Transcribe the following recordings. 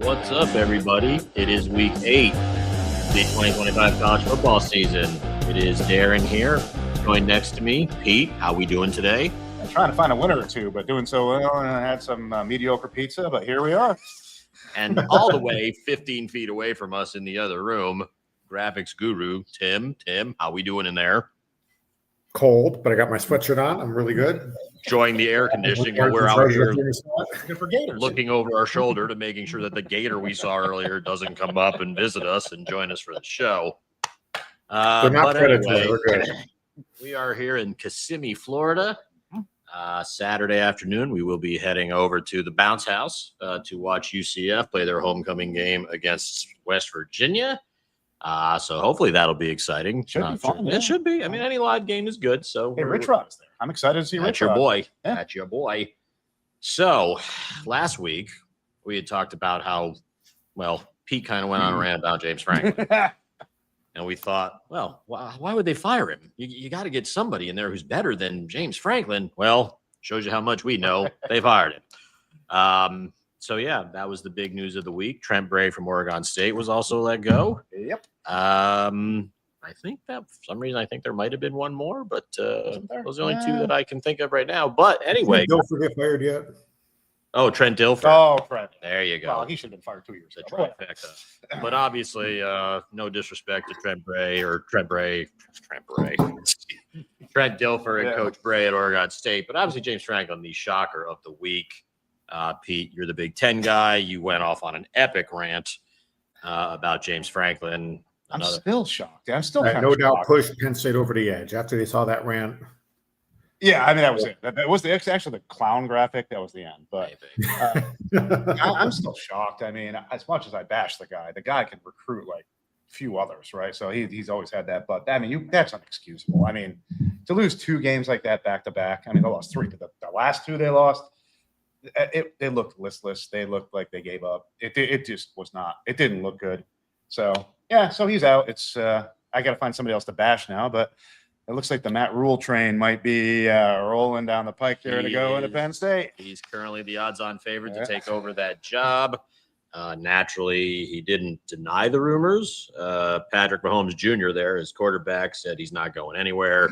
What's up, everybody? It is week 8 of the 2025 college football season. It is Darren here. Joined next to me, Pete. How we doing today? I'm trying to find a winner or two, but doing so well, and I had some mediocre pizza, but here we are. And all the way 15 feet away from us in the other room, graphics guru, Tim. Tim, how we doing in there? Cold, but I got my sweatshirt on. I'm really good. Enjoying the air conditioning while we're out here Good for Gators. looking over our shoulder to making sure that the gator we saw earlier doesn't come up and visit us and join us for the show. They're not But predators. anyway, They're good. we are here in Kissimmee, Florida. Saturday afternoon, we will be heading over to the Bounce House to watch UCF play their homecoming game against West Virginia. So hopefully that'll be exciting. Should be fun, yeah. It should be. I mean, any live game is good. So Hey, Rich Rod's there. I'm excited to see that's Rich your Rod. boy. Yeah. That's your boy. So last week we had talked about how, well, Pete kind of went on a rant about James Franklin. And we thought, well, why would they fire him? You got to get somebody in there who's better than James Franklin. Well, shows you how much we know. They fired him. So, yeah, that was the big news of the week. Trent Bray from Oregon State was also let go. Yep. I think that for some reason, I think there might have been one more, but those Wasn't there? are the only two that I can think of right now. But anyway, Don't forget fired yet. oh, Trent Dilfer. Oh, Fred. There you go. Well, he should have been fired 2 years The ago. trifecta. But obviously, no disrespect to Trent Dilfer and Yeah. Coach Bray at Oregon State. But obviously, James Franklin, the shocker of the week. Pete, you're the Big Ten guy. You went off on an epic rant about James Franklin. I'm still shocked. I'm still I kind no of doubt shocked. pushed Penn State over the edge after they saw that rant. Yeah, I mean, that was it. That was actually the clown graphic. That was the end. But I'm still shocked. I mean, as much as I bash the guy can recruit like few others, right? So he's always had that. But I mean, that's unexcusable. I mean, to lose 2 games like that back to back. I mean, they lost 3. The last 2 they lost, they looked listless. They looked like they gave up. It just was not. It didn't look good. So yeah, so he's out. It's I got to find somebody else to bash now, but. It looks like the Matt Rule train might be rolling down the pike there to go into Penn State. He's currently the odds-on favorite to take over that job. Naturally, he didn't deny the rumors. Patrick Mahomes Jr. there, his quarterback, said he's not going anywhere.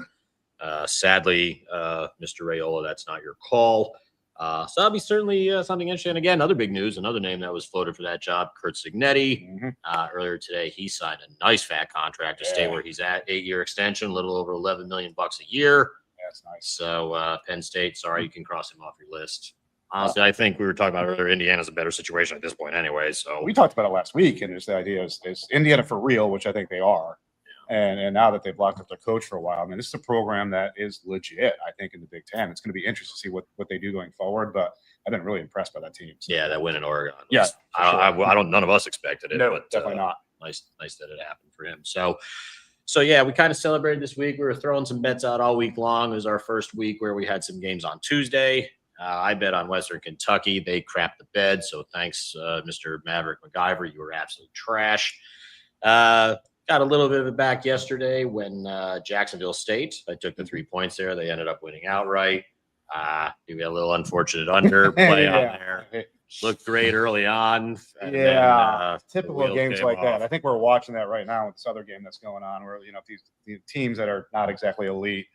Sadly, Mr. Raiola, that's not your call. So that'll be certainly something interesting. Again, another big news, another name that was floated for that job, Kurt Signetti. Earlier today, he signed a nice fat contract to stay where he's at. 8-year extension, a little over $11 million a year. That's nice. So Penn State, sorry, you can cross him off your list. Honestly, I think we were talking about earlier, Indiana's a better situation at this point anyway. So We talked about it last week, and the idea is Indiana for real, which I think they are. And now that they've locked up their coach for a while, I mean, this is a program that is legit, I think, in the Big Ten. It's going to be interesting to see what they do going forward, but I've been really impressed by that team. So. yeah, that win in Oregon. Yeah, I don't. None of us expected it. No, but, definitely not. Nice that it happened for him. So yeah, we kind of celebrated this week. We were throwing some bets out all week long. It was our first week where we had some games on Tuesday. I bet on Western Kentucky. They crapped the bed. So thanks, Mr. Maverick MacGyver. You were absolute trash. Got a little bit of it back yesterday when Jacksonville State. I took the 3 points there. They ended up winning outright. You got a little unfortunate under play on there. Looked great early on. And then, typical the wheels games came like that. off. I think we're watching that right now with this other game that's going on where, these teams that are not exactly elite.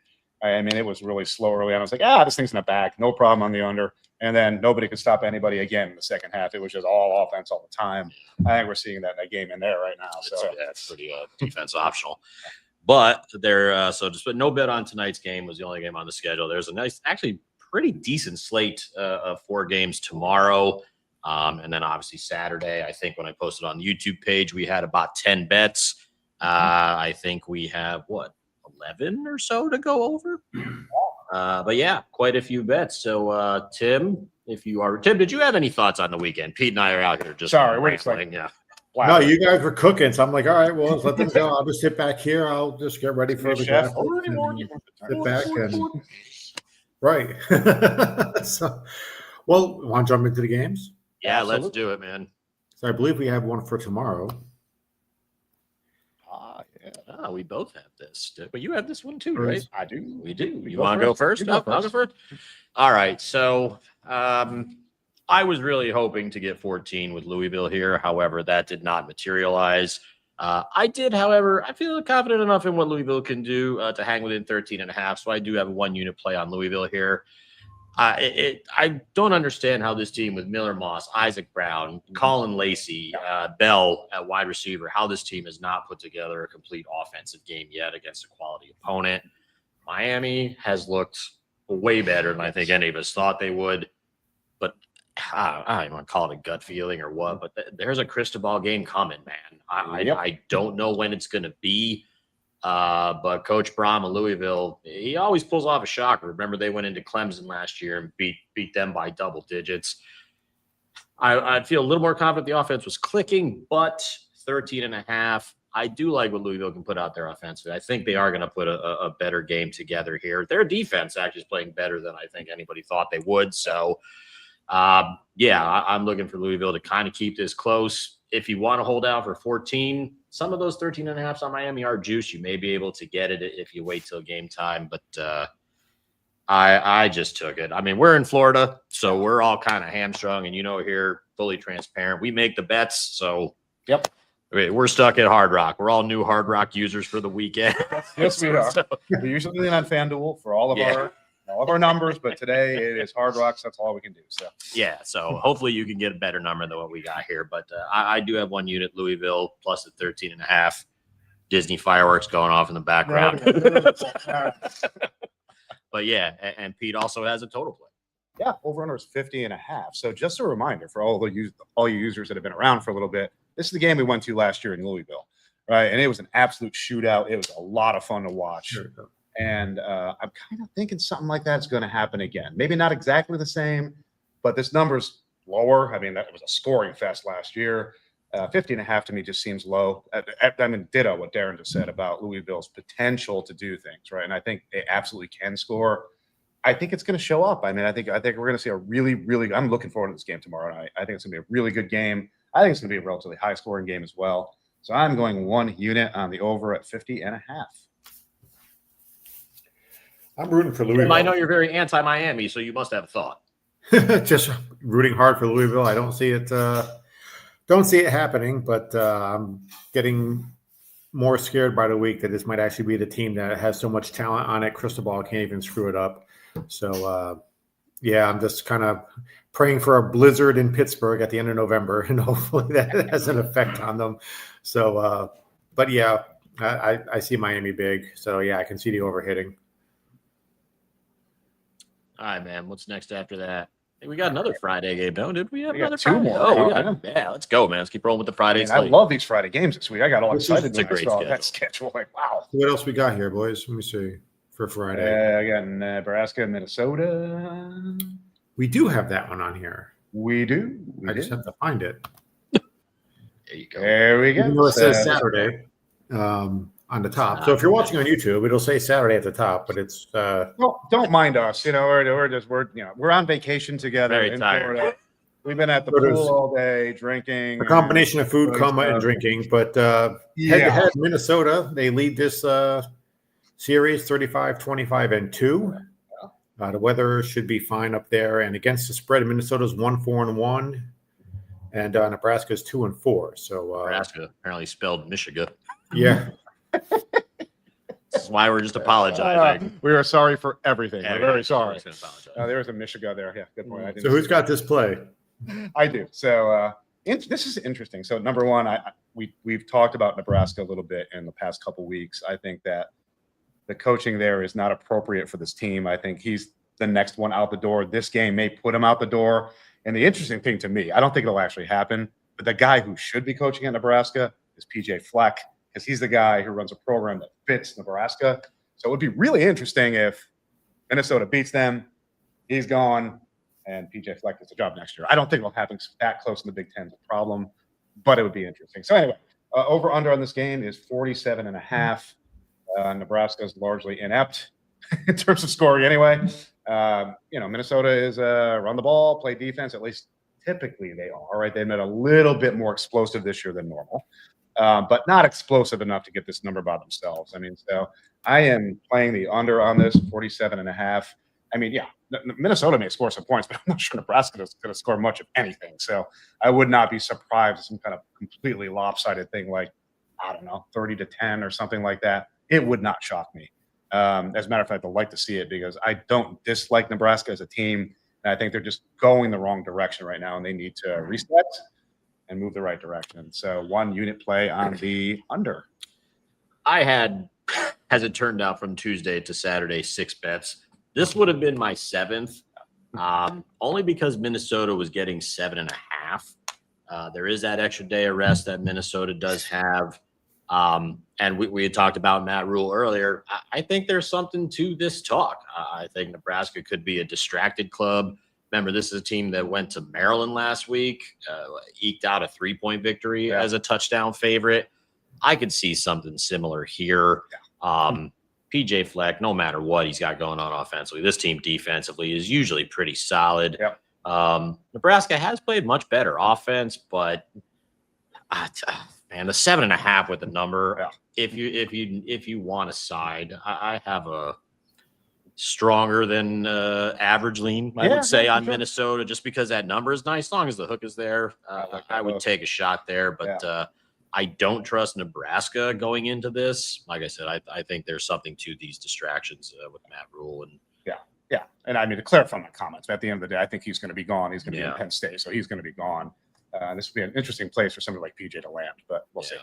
I mean, it was really slow early on. I was like, this thing's in the back. No problem on the under. And then nobody could stop anybody again in the second half. It was just all offense all the time. I think we're seeing that game in there right now. So It's pretty defense optional. But there, but no bet on tonight's game was the only game on the schedule. There's a nice, actually pretty decent slate of 4 games tomorrow. And then obviously Saturday, I think when I posted on the YouTube page, we had about 10 bets. I think we have 11 or so to go over. But yeah, quite a few bets. So Tim, did you have any thoughts on the weekend? Pete and I are out here just Sorry, we're just rambling, yeah. wow. No, you guys were cooking, so I'm like, all right, well, let's let them go. I'll just sit back here. I'll just get ready for the Chef. graphics and sit back and right. So, well, want to jump into the games? Yeah, let's Absolutely. do it, man. So I believe we have one for tomorrow. Yeah. We both have this. But you have this one too, right? I do. We do. You You go want to go first. first? You go I'll go first. All right. So I was really hoping to get 14 with Louisville here. However, that did not materialize. I did, however, I feel confident enough in what Louisville can do to hang within 13.5. So I do have a 1-unit play on Louisville here. I don't understand how this team with Miller Moss, Isaac Brown, Colin Lacey, Bell at wide receiver, how this team has not put together a complete offensive game yet against a quality opponent. Miami has looked way better than I think any of us thought they would. But I don't even want to call it a gut feeling or what, but there's a Cristobal game coming, man. I don't know when it's going to be. But Coach Brahm of Louisville, he always pulls off a shocker. Remember, they went into Clemson last year and beat them by double digits. I'd feel a little more confident the offense was clicking, but 13.5. I do like what Louisville can put out there offensively. I think they are going to put a better game together here. Their defense actually is playing better than I think anybody thought they would. So, I'm looking for Louisville to kind of keep this close. If you want to hold out for 14, some of those 13.5s on Miami are juice. You may be able to get it if you wait till game time, but I just took it. I mean, we're in Florida, so we're all kind of hamstrung, and here, fully transparent. We make the bets, so Yep. We're stuck at Hard Rock. We're all new Hard Rock users for the weekend. Yes, we are. We usually lean on FanDuel for all of our numbers, but today it is Hard Rocks. That's all we can do. So hopefully you can get a better number than what we got here. But I do have 1 unit Louisville plus the 13.5. Disney fireworks going off in the background. But and Pete also has a total play. Yeah, over under is 50.5. So just a reminder for all you users that have been around for a little bit, this is the game we went to last year in Louisville, right? And it was an absolute shootout. It was a lot of fun to watch. Sure. And I'm kind of thinking something like that's going to happen again. Maybe not exactly the same, but this number's lower. I mean, that was a scoring fest last year. 50.5 to me just seems low. I mean, ditto what Darren just said about Louisville's potential to do things, right? And I think they absolutely can score. I think it's going to show up. I mean, I think we're going to see a really, really – I'm looking forward to this game tomorrow night. I think it's going to be a really good game. I think it's going to be a relatively high-scoring game as well. So I'm going 1 unit on the over at 50.5. I'm rooting for Louisville. I know you're very anti-Miami, so you must have a thought. Just rooting hard for Louisville. I don't see it. Don't see it happening, but I'm getting more scared by the week that this might actually be the team that has so much talent on it. Cristobal can't even screw it up. So I'm just kind of praying for a blizzard in Pittsburgh at the end of November, and hopefully that has an effect on them. So, I see Miami big. So I can see the overhitting. All right, man. What's next after that? Hey, we got another Friday game, don't did we? Have We got another 2 Friday? more. Oh, let's go, man. Let's keep rolling with the Fridays. I love these Friday games this week. I got all excited It's a when I great saw schedule. that schedule. Like, wow. What else we got here, boys? Let me see for Friday. I got Nebraska and Minnesota. We do have that one on here. We do. I just have to find it. There you go. There we go. Even though it says Saturday on the top. So if you're watching on YouTube, it'll say Saturday at the top, but it's Don't mind us. We're on vacation together. Very in tired. Florida. We've been at the So there's pool all day drinking. a combination of food, coma, and drinking. But head-to-head, Minnesota, they lead this series 35-25-2. The weather should be fine up there. And against the spread, Minnesota's 1-4-1, and Nebraska's 2-4. So Nebraska apparently spelled Michigan. yeah. This is why we're just apologizing. We are sorry for everything. We're very sorry. Just gonna apologize. There was a Michigan there. Yeah, good point. I didn't So who's see got this play? that. I do. So this is interesting. So number one, we've talked about Nebraska a little bit in the past couple weeks. I think that the coaching there is not appropriate for this team. I think he's the next one out the door. This game may put him out the door. And the interesting thing to me, I don't think it'll actually happen, but the guy who should be coaching at Nebraska is PJ Fleck, because he's the guy who runs a program that fits Nebraska. So it would be really interesting if Minnesota beats them, he's gone, and PJ Fleck gets a job next year. I don't think it'll happen that close in the Big Ten is a problem, but it would be interesting. So anyway, over-under on this game is 47.5. Nebraska is largely inept in terms of scoring anyway. Minnesota is run the ball, play defense, at least typically they are, right? They've been a little bit more explosive this year than normal. But not explosive enough to get this number by themselves. I mean, so I am playing the under on this 47.5. I mean, yeah, Minnesota may score some points, but I'm not sure Nebraska is going to score much of anything. So I would not be surprised if some kind of completely lopsided thing like, I don't know, 30-10 or something like that. It would not shock me. As a matter of fact, I'd like to see it because I don't dislike Nebraska as a team. And I think they're just going the wrong direction right now, and they need to reset and move the right direction. So 1 unit play on the under. I had, as it turned out from Tuesday to Saturday, 6 bets. This would have been my 7th, only because Minnesota was getting 7.5. There is that extra day of rest that Minnesota does have. And we had talked about Matt Rule earlier. I think there's something to this talk. I think Nebraska could be a distracted club. Remember, this is a team that went to Maryland last week, eked out a 3-point victory as a touchdown favorite. I could see something similar here. PJ Fleck, no matter what he's got going on offensively, this team defensively is usually pretty solid. Nebraska has played much better offense, but man, the 7.5 with the number. If you want a side, I have a stronger than average lean, I would say, on Minnesota, just because that number is nice. As long as the hook is there, I would take a shot there. But I don't trust Nebraska going into this. Like I said, I think there's something to these distractions with Matt Rule. And yeah. And I mean, to clarify my comments, at the end of the day, I think he's going to be gone. He's going to be in Penn State, so he's going to be gone. This would be an interesting place for somebody like PJ to land, but we'll see.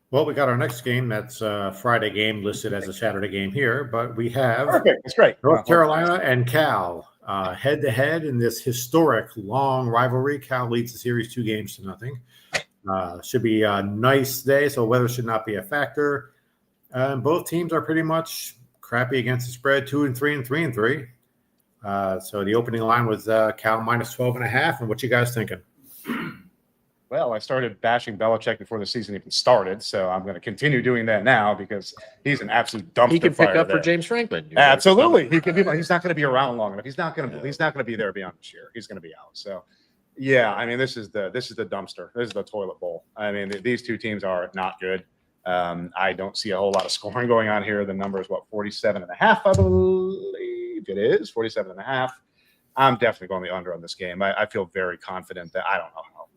Well, we got our next game. That's a Friday game listed as a Saturday game here, but we have Perfect. That's great. North Carolina and Cal head-to-head in this historic long rivalry. Cal leads the series 2-0. Should be a nice day, so weather should not be a factor. Both teams are pretty much crappy against the spread, 2-3 and 3-3. So the opening line was Cal minus 12.5. And what you guys thinking? Well, I started bashing Belichick before the season even started, so I'm going to continue doing that now because he's an absolute dumpster. he can pick fire up there. for James Franklin. Absolutely, he can be. He's not going to be around long enough. He's not going to. He's not going to be there beyond this year. He's going to be out. So, yeah, I mean, this is the dumpster. This is the toilet bowl. I mean, these two teams are not good. I don't see a whole lot of scoring going on here. The number is 47.5, I believe it is 47.5. I'm definitely going the under on this game. I feel very confident that I don't know how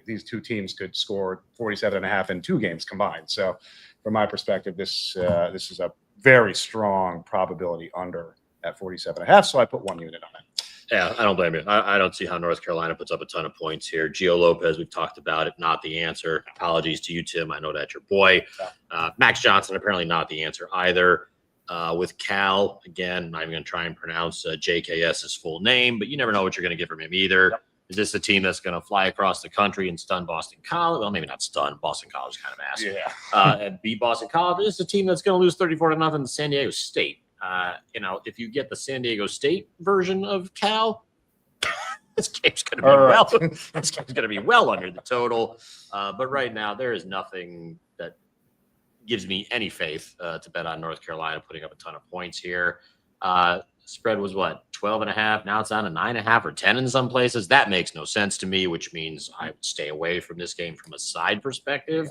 these two teams could score 47.5 in 2 games combined. So, from my perspective, this is a very strong probability under at 47.5. So I put 1 unit on it. Yeah, I don't blame you. I don't see how North Carolina puts up a ton of points here. Gio Lopez, we've talked about it, not the answer. Apologies to you, Tim. I know that's your boy. Max Johnson, apparently not the answer either. With Cal, again, I'm not even going to try and pronounce JKS's full name, but you never know what you're going to get from him either. Yep. Is this a team that's going to fly across the country and stun Boston College? Well, maybe not stun. Boston College is kind of ass. And beat Boston College. This is a team that's going to lose 34-0 to San Diego State. If you get the San Diego State version of Cal, this game's going to be this game's going to be well under the total. But right now, there is nothing that gives me any faith to bet on North Carolina putting up a ton of points here. Spread was 12.5. Now it's down to 9.5 or 10 in some places. That makes no sense to me, which means I would stay away from this game from a side perspective.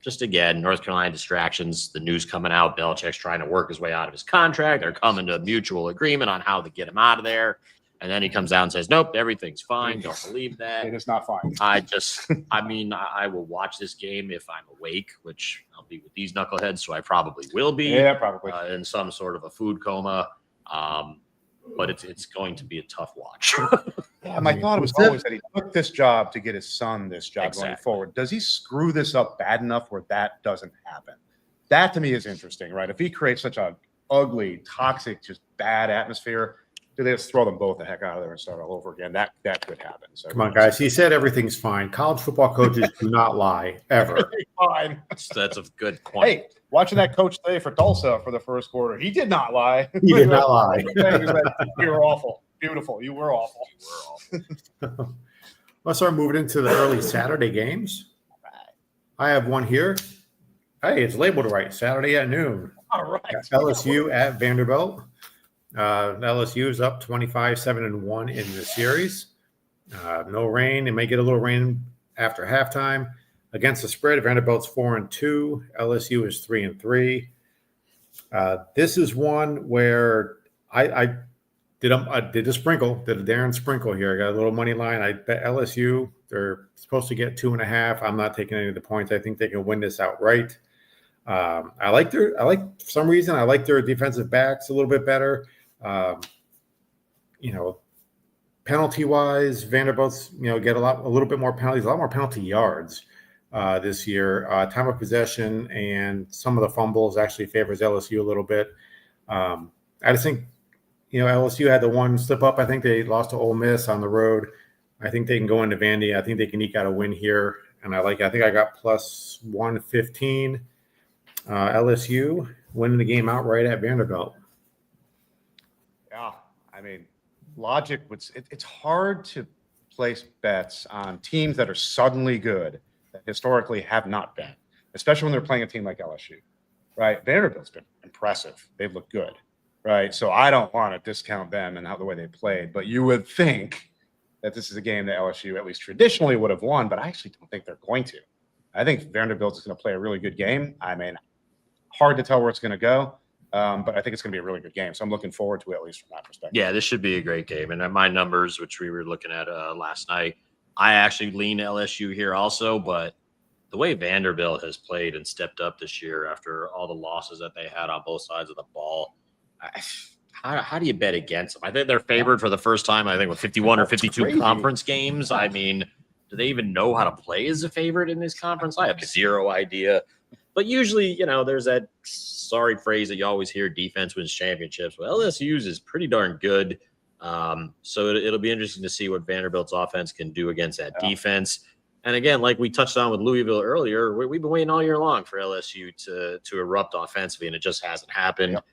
Just again, North Carolina distractions, the news coming out, Belichick's trying to work his way out of his contract. They're coming to a mutual agreement on how to get him out of there. And then he comes out and says, nope, everything's fine. Don't believe that. It is not fine. I will watch this game if I'm awake, which I'll be with these knuckleheads, so I probably will be. Yeah, probably. In some sort of a food coma. But it's going to be a tough watch. My thought was always that he took this job to get his son this job going forward. Does he screw this up bad enough where that doesn't happen? That to me is interesting, right? If he creates such an ugly, toxic, just bad atmosphere, do they just throw them both the heck out of there and start all over again? That could happen. So come on, guys. He said everything's fine. College football coaches do not lie ever. Fine. That's a good point. Hey, watching that coach today for Tulsa for the first quarter, he did not lie. He did not lie. You were awful. Beautiful. You were awful. Let's start moving into the early Saturday games. I have one here. Hey, it's labeled right. Saturday at noon. All right. LSU at Vanderbilt. LSU is up 25-7-1 in the series. No rain. It may get a little rain after halftime. Against the spread, Vanderbilt's 4-2. LSU is 3-3. This is one where I did a sprinkle, did a Darren sprinkle here. I got a little money line. I bet LSU. They're supposed to get 2.5. I'm not taking any of the points. I think they can win this outright. For some reason, I like their defensive backs a little bit better. Penalty wise, Vanderbilt's, get a little bit more penalties, a lot more penalty yards this year. Time of possession and some of the fumbles actually favors LSU a little bit. I just think, LSU had the one slip up. I think they lost to Ole Miss on the road. I think they can go into Vandy. I think they can eke out a win here. And I think I got plus 115. LSU winning the game outright at Vanderbilt. Yeah, I mean, logic would. It's hard to place bets on teams that are suddenly good that historically have not been, especially when they're playing a team like LSU, right? Vanderbilt's been impressive. They've looked good, right? So I don't want to discount them and the way they played, but you would think that this is a game that LSU at least traditionally would have won, but I actually don't think they're going to. I think Vanderbilt is going to play a really good game. I mean, hard to tell where it's going to go, but I think it's going to be a really good game. So I'm looking forward to it, at least from that perspective. Yeah, this should be a great game. And my numbers, which we were looking at last night, I actually lean LSU here also. But the way Vanderbilt has played and stepped up this year after all the losses that they had on both sides of the ball, how do you bet against them? I think they're favored for the first time, I think, with 51 or 52 conference games. I mean, do they even know how to play as a favorite in this conference? I have zero idea. But usually, there's that sorry phrase that you always hear, defense wins championships. Well, LSU's is pretty darn good. So it'll be interesting to see what Vanderbilt's offense can do against that defense. And again, like we touched on with Louisville earlier, we've been waiting all year long for LSU to erupt offensively, and it just hasn't happened. Yep.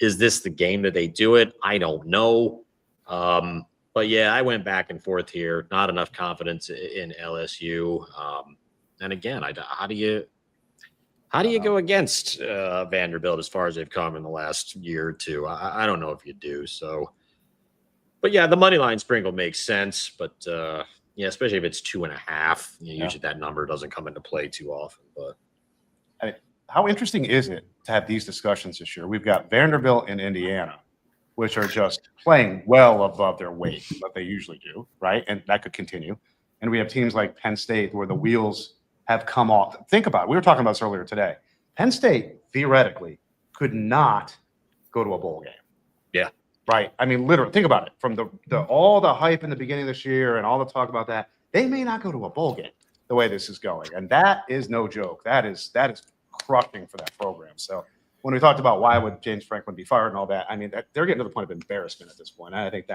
Is this the game that they do it? I don't know. But yeah, I went back and forth here. Not enough confidence in LSU. And again, how do you go against Vanderbilt as far as they've come in the last year or two? I don't know if you do. So, but yeah, the money line sprinkle makes sense. But especially if it's 2.5, usually that number doesn't come into play too often. But I mean, how interesting is it to have these discussions this year? We've got Vanderbilt and Indiana, which are just playing well above their weight, what they usually do, right? And that could continue. And we have teams like Penn State where the wheels have come off. Think about it. We were talking about this earlier today. Penn State theoretically could not go to a bowl game. Yeah. Right. I mean, literally, think about it. From all the hype in the beginning of this year and all the talk about that, they may not go to a bowl game the way this is going. And that is no joke. That is crushing for that program. So when we talked about why would James Franklin be fired and all that, I mean, they're getting to the point of embarrassment at this point. And I think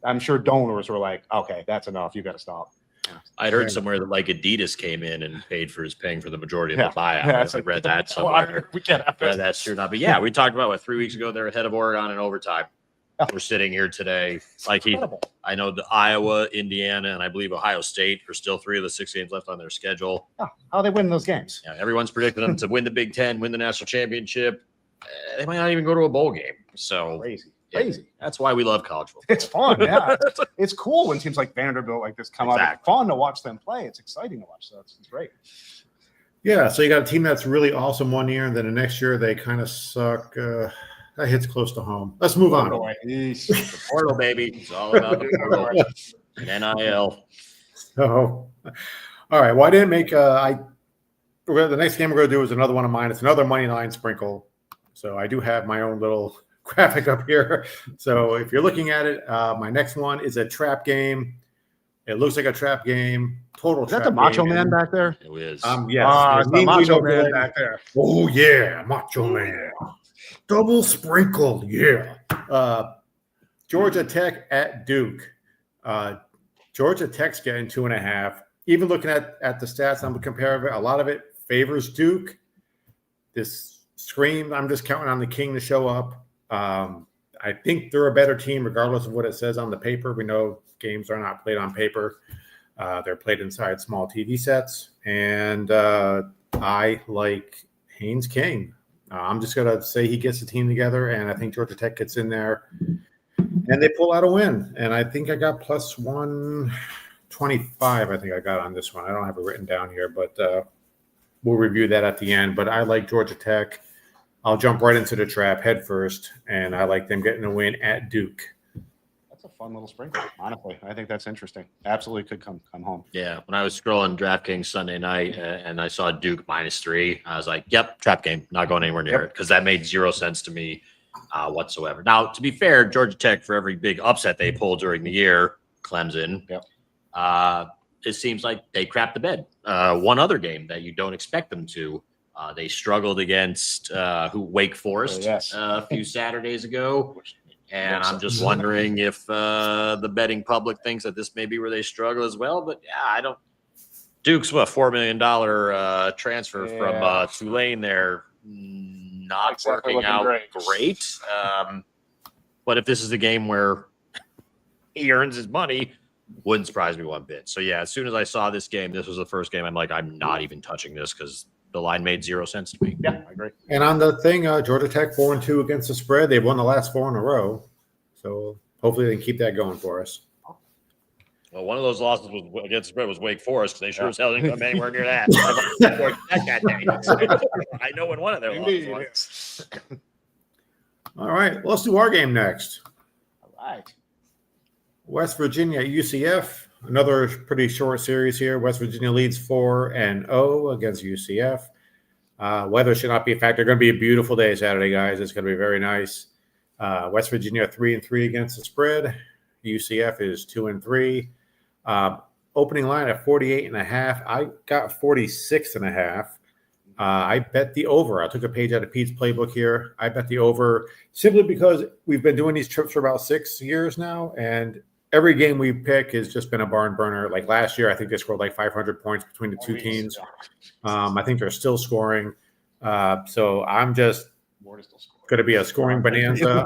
I'm sure donors were like, okay, that's enough. You got to stop. Yeah. I'd heard somewhere that Adidas came in and paying for the majority of the buyout. I read that somewhere. We can't have that's true not. But yeah, we talked about 3 weeks ago. They're ahead of Oregon in overtime. We're sitting here today. I know the Iowa, Indiana, and I believe Ohio State are still 3 of the 6 games left on their schedule. How are they winning those games? Yeah, everyone's predicting them to win the Big Ten, win the national championship. They might not even go to a bowl game. So crazy. That's why we love college football. It's fun. Yeah, it's cool when teams like Vanderbilt like this come out. It's fun to watch them play. It's exciting to watch. So it's great. Yeah. So you got a team that's really awesome one year, and then the next year they kind of suck. That hits close to home. Let's move on. The portal, baby. It's all about the portal. NIL. So, all right. Well, I didn't make the next game we're going to do is another one of mine. It's another money line sprinkle. So I do have my own little graphic up here. So if you're looking at it, my next one is a trap game. It looks like a trap game. Total trap game. Is that the Macho Man back there? It is. Yes. It's the Macho Man back there. Oh, yeah. Macho Man. Double sprinkled. Yeah. Georgia Tech at Duke. Georgia Tech's getting 2.5. Even looking at the stats, I'm comparing a lot of it favors Duke. This scream, I'm just counting on the king to show up. I think they're a better team, regardless of what it says on the paper. We know games are not played on paper. They're played inside small TV sets. And I like Haynes King. I'm just going to say he gets the team together, and I think Georgia Tech gets in there, and they pull out a win. And I think I got plus 125, I think I got on this one. I don't have it written down here, but we'll review that at the end. But I like Georgia Tech. I'll jump right into the trap head first, and I like them getting a win at Duke. That's a fun little sprinkle. Honestly, I think that's interesting. Absolutely could come home. Yeah, when I was scrolling DraftKings Sunday night and I saw Duke -3, I was like, "Yep, trap game. Not going anywhere near it," because that made 0 sense to me whatsoever. Now, to be fair, Georgia Tech, for every big upset they pull during the year, Clemson, it seems like they crapped the bed. One other game that you don't expect them to. They struggled against Wake Forest a few Saturdays ago. And I'm just wondering if the betting public thinks that this may be where they struggle as well. But yeah, I don't. Duke's $4 million transfer from Tulane there, not working out great. But if this is a game where he earns his money, wouldn't surprise me one bit. So yeah, as soon as I saw this game, this was the first game I'm like, I'm not even touching this because the line made 0 sense to me. Yeah, I agree. And on the thing, Georgia Tech 4-2 against the spread. They've won the last 4 in a row. So hopefully they can keep that going for us. Well, one of those losses was against the spread was Wake Forest because they sure as hell didn't come anywhere near that. I know when one of their losses was. All right, let's do our game next. All right. West Virginia UCF. Another pretty short series here. West Virginia leads 4-0 against UCF. Weather should not be a factor. Going to be a beautiful day Saturday, guys. It's going to be very nice. West Virginia 3-3 against the spread. UCF is 2-3. Opening line at 48.5. I got 46.5. I bet the over. I took a page out of Pete's playbook here. I bet the over simply because we've been doing these trips for about 6 years now, and every game we pick has just been a barn burner. Like last year, I think they scored like 500 points between the two teams. I think they're still scoring. So I'm just going to be a scoring bonanza.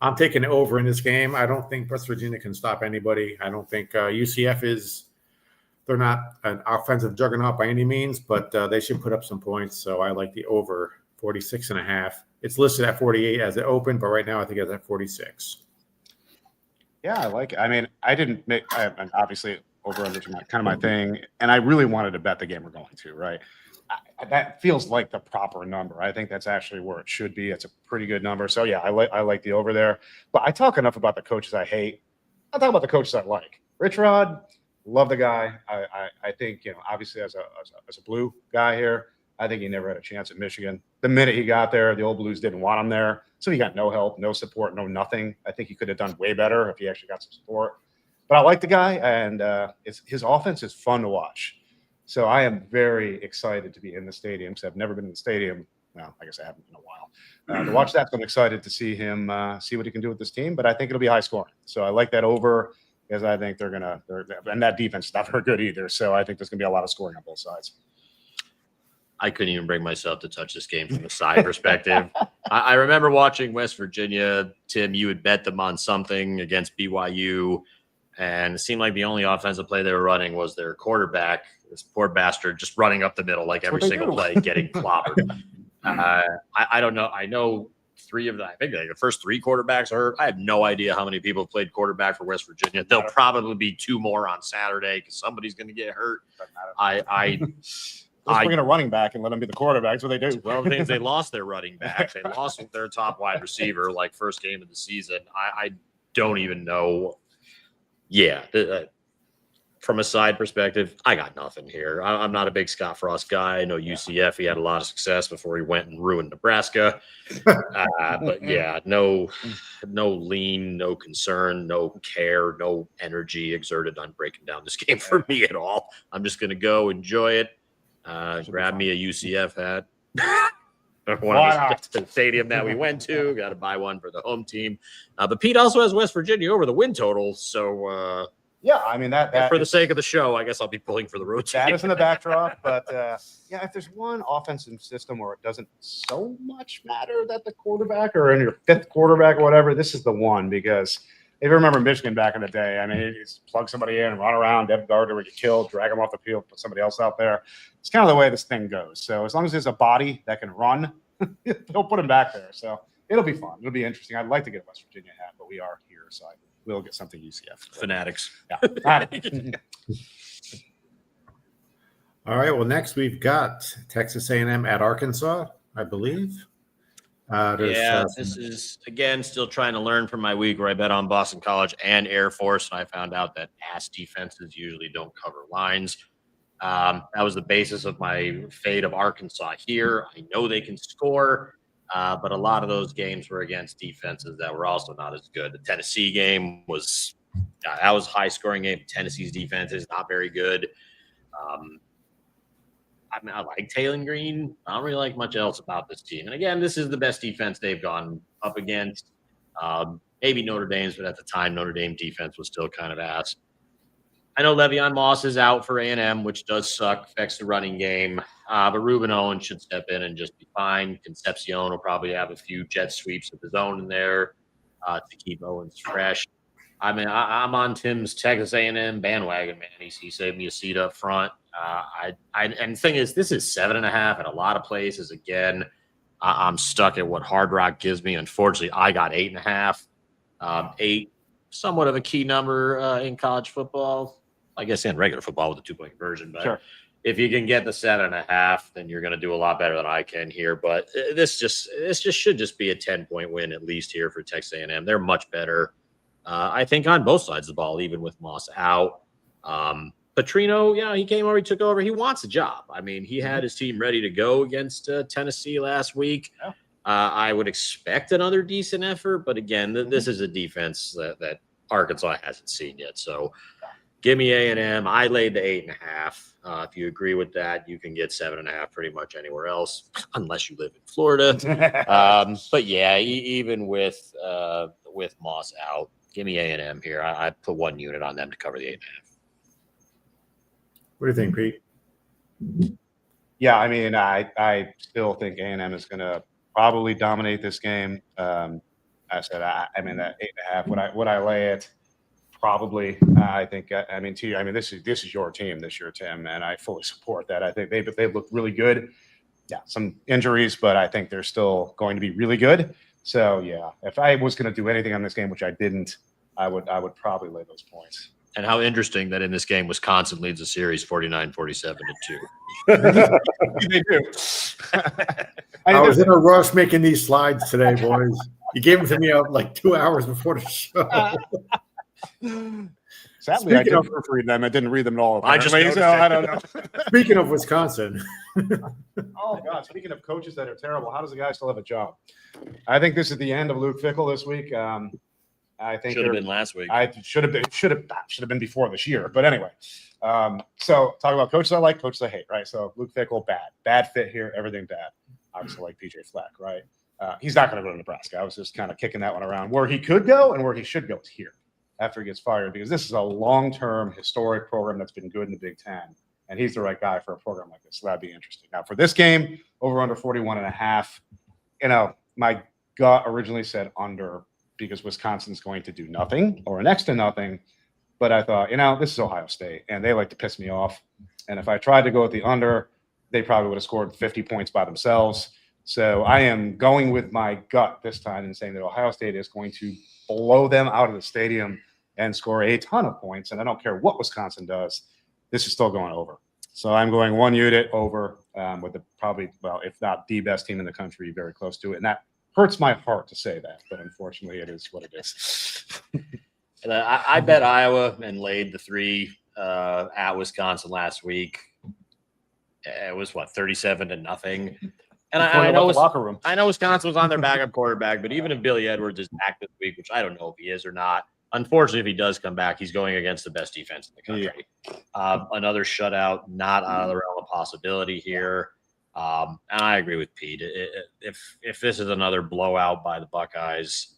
I'm taking over in this game. I don't think West Virginia can stop anybody. I don't think UCF is – they're not an offensive juggernaut by any means, but they should put up some points. So I like the over 46.5. It's listed at 48 as it opened, but right now I think it's at 46. Yeah, I like it. I mean, I didn't make obviously over under kind of my thing, and I really wanted to bet the game we're going to, right? That feels like the proper number. I think that's actually where it should be. It's a pretty good number. So yeah, I like the over there. But I talk enough about the coaches I hate. I'll talk about the coaches I like. Rich Rod, love the guy. I think, obviously as a blue guy here, I think he never had a chance at Michigan. The minute he got there, the old Blues didn't want him there. So he got no help, no support, no nothing. I think he could have done way better if he actually got some support. But I like the guy, and his offense is fun to watch. So I am very excited to be in the stadium because I've never been in the stadium. Well, I guess I haven't in a while. To watch that, so I'm excited to see him see what he can do with this team. But I think it'll be high scoring. So I like that over because I think they're and that defense is not very good either. So I think there's going to be a lot of scoring on both sides. I couldn't even bring myself to touch this game from a side perspective. I remember watching West Virginia. Tim, you had bet them on something against BYU, and it seemed like the only offensive play they were running was their quarterback, this poor bastard, just running up the middle like every single play, getting clobbered. I don't know. I know three of them. I think the first three quarterbacks are hurt. I have no idea how many people played quarterback for West Virginia. There'll probably be two more on Saturday because somebody's going to get hurt. Let's bring in a running back and let them be the quarterback. That's what they do. One of the things, they lost their running back. They lost their top wide receiver, like first game of the season. I don't even know. Yeah. From a side perspective, I got nothing here. I'm not a big Scott Frost guy. I know UCF, he had a lot of success before he went and ruined Nebraska. But yeah, no lean, no concern, no care, no energy exerted on breaking down this game for me at all. I'm just going to go enjoy it. Grab me a UCF hat. One of the stadium that we went to. Got to buy one for the home team. But Pete also has West Virginia over the win total. So yeah, I mean that for the sake of the show, I guess I'll be pulling for the road team. That is in the backdrop, but yeah, if there's one offensive system where it doesn't so much matter that the quarterback or in your fifth quarterback or whatever, this is the one because. If you remember Michigan back in the day, I mean, you just plug somebody in, run around, Devin Gardner would get killed, drag them off the field, put somebody else out there. It's kind of the way this thing goes. So as long as there's a body that can run, they'll put him back there. So it'll be fun. It'll be interesting. I'd like to get a West Virginia hat, but we are here, so I will get something UCF. Fanatics. Yeah. All right. Well, next we've got Texas A&M at Arkansas. I believe. This is, again, still trying to learn from my week where I bet on Boston College and Air Force, and I found out that ass defenses usually don't cover lines. That was the basis of my fade of Arkansas here. I know they can score, but a lot of those games were against defenses that were also not as good. The Tennessee game was that was a high-scoring game. Tennessee's defense is not very good. I like Taylor Green. I don't really like much else about this team. And again, this is the best defense they've gone up against. Maybe Notre Dame's, but at the time, Notre Dame defense was still kind of ass. I know Le'Veon Moss is out for A&M, which does suck, affects the running game. But Ruben Owens should step in and just be fine. Concepcion will probably have a few jet sweeps of his own in there to keep Owens fresh. I mean, I'm on Tim's Texas A&M bandwagon, man. He saved me a seat up front. And the thing is, this is 7.5 at a lot of places. Again, I'm stuck at what Hard Rock gives me. Unfortunately, I got 8.5. 8, somewhat of a key number in college football. I guess in regular football with the 2-point conversion. But Sure. If you can get the 7.5, then you're going to do a lot better than I can here. But this should just be a 10-point win at least here for Texas A&M. They're much better. I think on both sides of the ball, even with Moss out. Petrino, he came over, he took over. He wants a job. I mean, he had his team ready to go against Tennessee last week. Yeah. I would expect another decent effort, but again, this is a defense that Arkansas hasn't seen yet. So give me A&M. I laid the 8.5. If you agree with that, you can get 7.5 pretty much anywhere else, unless you live in Florida. But yeah, even with Moss out, give me A&M here. I put 1 unit on them to cover the 8.5. What do you think, Pete? Yeah, I mean, I still think A&M is going to probably dominate this game. I said, I mean, that 8.5. Would I lay it? Probably. I think. I mean, this is your team this year, Tim, and I fully support that. I think they've looked really good. Yeah, some injuries, but I think they're still going to be really good. So yeah, if I was going to do anything on this game, which I didn't, I would probably lay those points. And how interesting that in this game, Wisconsin leads the series 49-47 to 2. They do. I was in a rush making these slides today, boys. You gave them to me like 2 hours before the show. Sadly, I didn't proofread them. I didn't read them at all. I just noticed I don't know. Speaking of Wisconsin. Oh, God. Speaking of coaches that are terrible, how does the guy still have a job? I think this is the end of Luke Fickell this week. I think should have been last week. I should have been before this year. But anyway, so talk about coaches I like, coaches I hate, right? So Luke Fickell, bad fit here, everything bad. Obviously, like PJ Fleck, right? He's not going to go to Nebraska. I was just kind of kicking that one around. Where he could go and where he should go is here after he gets fired, because this is a long-term historic program that's been good in the Big Ten, and he's the right guy for a program like this. So that'd be interesting. Now for this game, over under 41.5. My gut originally said under, because Wisconsin's going to do nothing or next to nothing. But I thought, this is Ohio State, and they like to piss me off. And if I tried to go with the under, they probably would have scored 50 points by themselves. So I am going with my gut this time and saying that Ohio State is going to blow them out of the stadium and score a ton of points. And I don't care what Wisconsin does. This is still going over. So I'm going 1 unit over with if not the best team in the country, very close to it. And that hurts my heart to say that, but unfortunately it is what it is. I bet Iowa and laid the 3 at Wisconsin last week. It was 37-0. And I know locker room. I know Wisconsin was on their backup quarterback, but even if Billy Edwards is back this week, which I don't know if he is or not, unfortunately, if he does come back, he's going against the best defense in the country. Yeah. Another shutout, not out of the realm of possibility here. And I agree with Pete. If this is another blowout by the Buckeyes,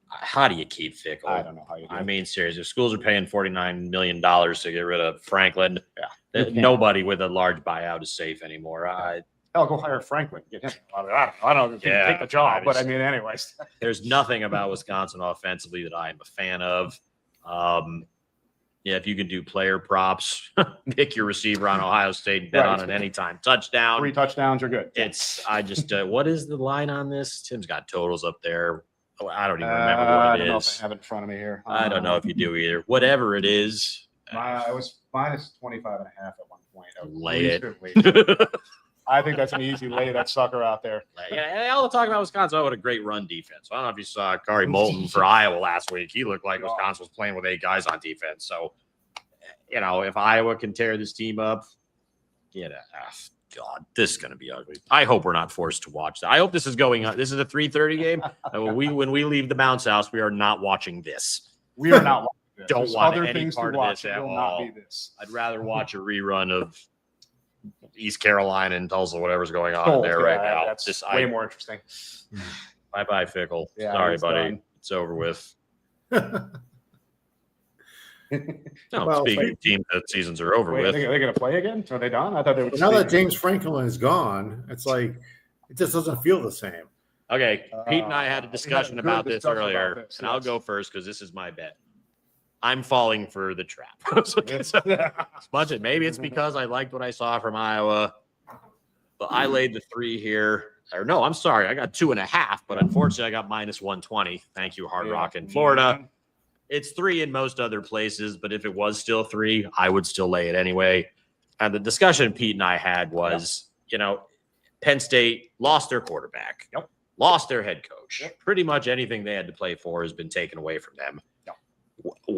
how do you keep Fickell? I don't know how you do. I mean, seriously, if schools are paying $49 million to get rid of Franklin, nobody with a large buyout is safe anymore. I'll go hire Franklin. Get him. I don't know if he can take the job, but I mean, anyways. There's nothing about Wisconsin offensively that I am a fan of. If you can do player props, pick your receiver on Ohio State, bet on an anytime touchdown. 3 touchdowns are good. What is the line on this? Tim's got totals up there. I don't even remember what it is. I don't know if I have it in front of me here. I don't know if you do either. Whatever it is. It was minus 25.5 at one point. Lay it. I think that's an easy lay that sucker out there. Yeah, all the talk about Wisconsin. Oh, what a great run defense. I don't know if you saw Kari Moulton for Iowa last week. He looked like Wisconsin was playing with 8 guys on defense. So, if Iowa can tear this team up, God, this is going to be ugly. I hope we're not forced to watch that. I hope this is going on. This is a 3:30 game. When we leave the bounce house, we are not watching this. We are not watching this. Don't There's want other any things part to of watch. this at It will all. not be this. I'd rather watch a rerun of East Carolina and Tulsa, whatever's going on there right now. That's way more interesting. Bye, Fickle. Yeah, Sorry, it's buddy. done. It's over with. No, Well, speaking of teams that seasons are over Wait, with. are they going to play again? Are they done? I thought they would. Now that James Franklin is gone, it's like it just doesn't feel the same. Okay, Pete and I had a we discussion had a about good this discussion earlier, about this, and I'll yes. go first because this is my bet. I'm falling for the trap. As much as maybe it's because I liked what I saw from Iowa, but I laid the 3 here. Or no, I'm sorry, I got 2.5, but unfortunately I got -120. Thank you, Hard Rock in Florida. It's 3 in most other places, but if it was still 3, I would still lay it anyway. And the discussion Pete and I had was, Penn State lost their quarterback, lost their head coach. Pretty much anything they had to play for has been taken away from them.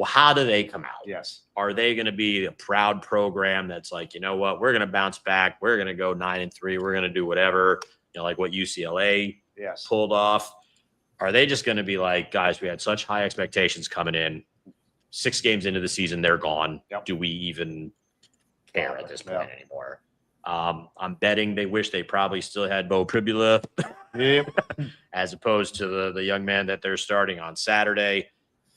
How do they come out? Yes. Are they going to be a proud program that's like, you know what, we're going to bounce back. We're going to go 9-3. We're going to do whatever, like what UCLA pulled off. Are they just going to be like, guys, we had such high expectations coming in. 6 games into the season, they're gone. Do we even care at this point anymore? I'm betting they wish they probably still had Bo Pribula as opposed to the young man that they're starting on Saturday.